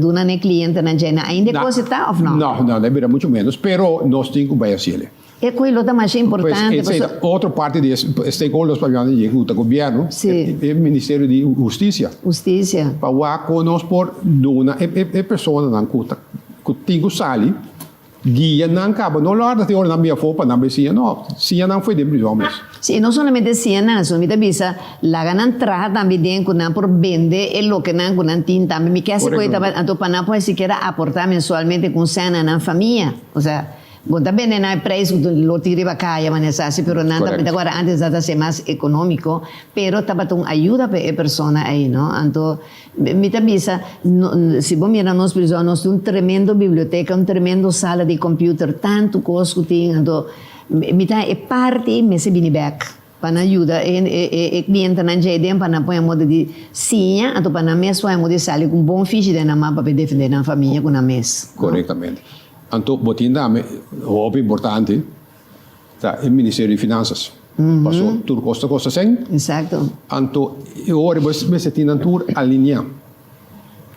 dona ne cliente na jena ainda coisa tá ou não? Não, deve ser muito menos, pero nós temos que vai assim. É coisa da mais importante. Pues, outra parte de stakeholders para o governo, o Ministério de Justiça. Justiça. Para o conosco por dona é pessoa não que tem que sair, guia não acaba, não lá da hora na minha fopa na becia, não, se não foi de prisão mesmo. Sí, no solamente si na so mita bisa la ganan traha también den kunan por vende el lo que nan kunan tin también mi que hace coita anto pana pues siquiera aportar mensualmente con sana na familia, o sea, bom também não é preço lo tiriba caia mas assim pero nada agora antes data ser mais econômico pero tabatung ajuda para a pessoa aí não então me tabisa se bom mira nós precisamos nós tremendo biblioteca tremendo sala de computer tanto coisa que tem então me tá é parte me se bini back para ajuda e cliente não já tem para apoiar modo de sim então para mesmo é modo de sair com bom fiche de na mapa para defender na família com na mês corretamente. Anto botin dame o importante tá o Ministério de Finanças passou tur costa sem exato anto ora você tem tur alinhar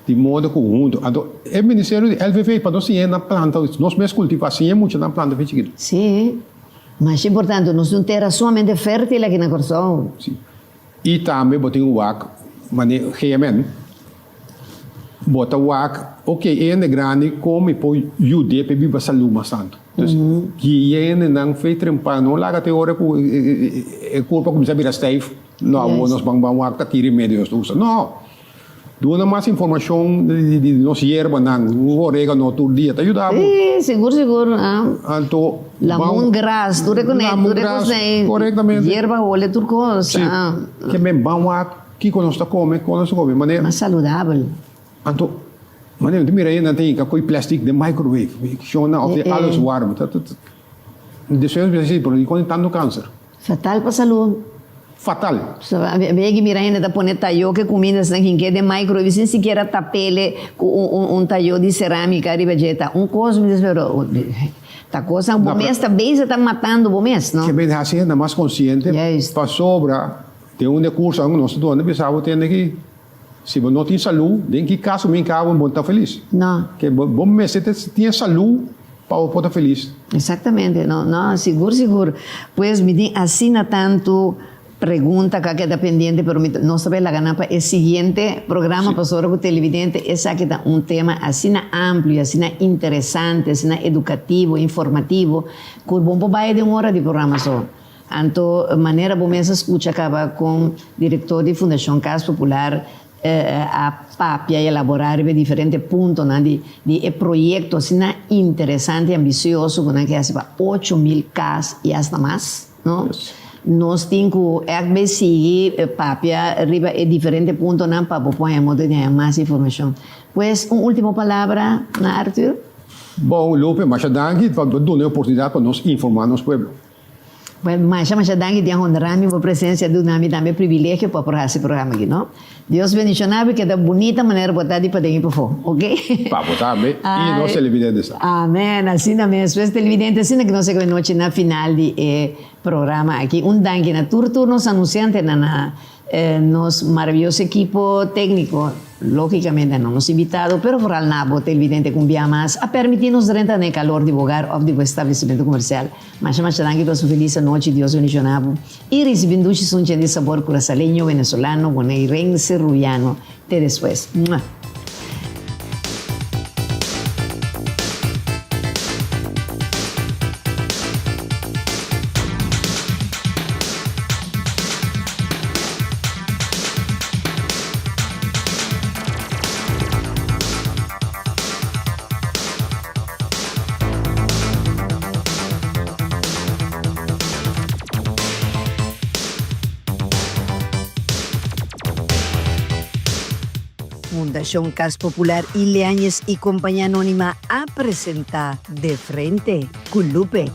de modo conjunto anto o Ministério de LVV para nós na planta nós mesmos cultivamos assim muito na planta chiquito sim mas importante nós não terra somente fértil aqui na Corsão sim e também botin o WAC mane GMN bota o WAC, ok, é grande como poi aiuta per viva salute santo. Então, que é não fez trempar, não larga até hora com é culpa como sabe da Steve, não, nós vamos WAC tá tire médios usa. Não. Dona mais informação de nós hierba não, o orégano todo dia tá ajudando. Seguro. Anto lemongrass, tu reconhece, corretamente. Hierba olha tudo coisa. Que bem bom WAC, que conosco come, maneira mais saudável. Anto, maneiro, de mira aí não tem que plástico de microwave, que of alles warm. Depois você por quando tanto câncer. Fatal para a saúde. Fatal. Vê que mira ainda da poner talho que comidas na que de microwave sem sequer tapele com talho de cerâmica de vegeta. Coisa me desespero. Tá coisa bom mês também está matando bom mês, não? Que bem assim, na mais consciente. Para sobra, tem curso nós doando pensava ter que se você não tem saúde, em que caso me cabe bom estar feliz. Não. Que bom mês você tem saúde para estar feliz. Exatamente, não, seguro. Pois me tem assina tanto pergunta que queda pendiente, pero nós sabemos a ganapa é seguinte programa pastor com televidente, essa que tá tema assina amplo, assina interessante, assina educativo, informativo, que bom para de hora de programa só. Então, maneira bom essa escuta acaba com diretor de Fundação Casa Popular a papia e elaborar diferentes pontos de projeto assim interessante e ambicioso que hace para 8.000 casas e hasta mais, não? Nós temos que seguir papia arriba e diferentes pontos para podermos ter mais informação. Pues, última palavra, Arthur? Bom, Lupe, mas danke para dar a oportunidade para nós informar nosso povo. Bueno, mas danke dia honrami por presença do nami também privilégio para esse programa aqui, não? Deus bendicionável que da bonita maneira botar de para dentro por ok? Para botar bem e nós televidentes. Amém, assim na mesma, os televidentes assim que nós chegamos noite na final de programa aqui, danke na turnos anunciante na nos maravilhoso equipo técnico, lógicamente no nos invitado, pero por al nabo televidente cumbia más a permitirnos renta en el calor de hogar o de establecimiento comercial. Mas danke para su feliz noche, Dios bendicionado. Y recibiendo un de sabor curacaleño, venezolano, bonaerense, ruyano. Te después. ¡Mua! Fundación Cas Popular Ileáñez y Compañía Anónima a presentar De Frente con Lupe.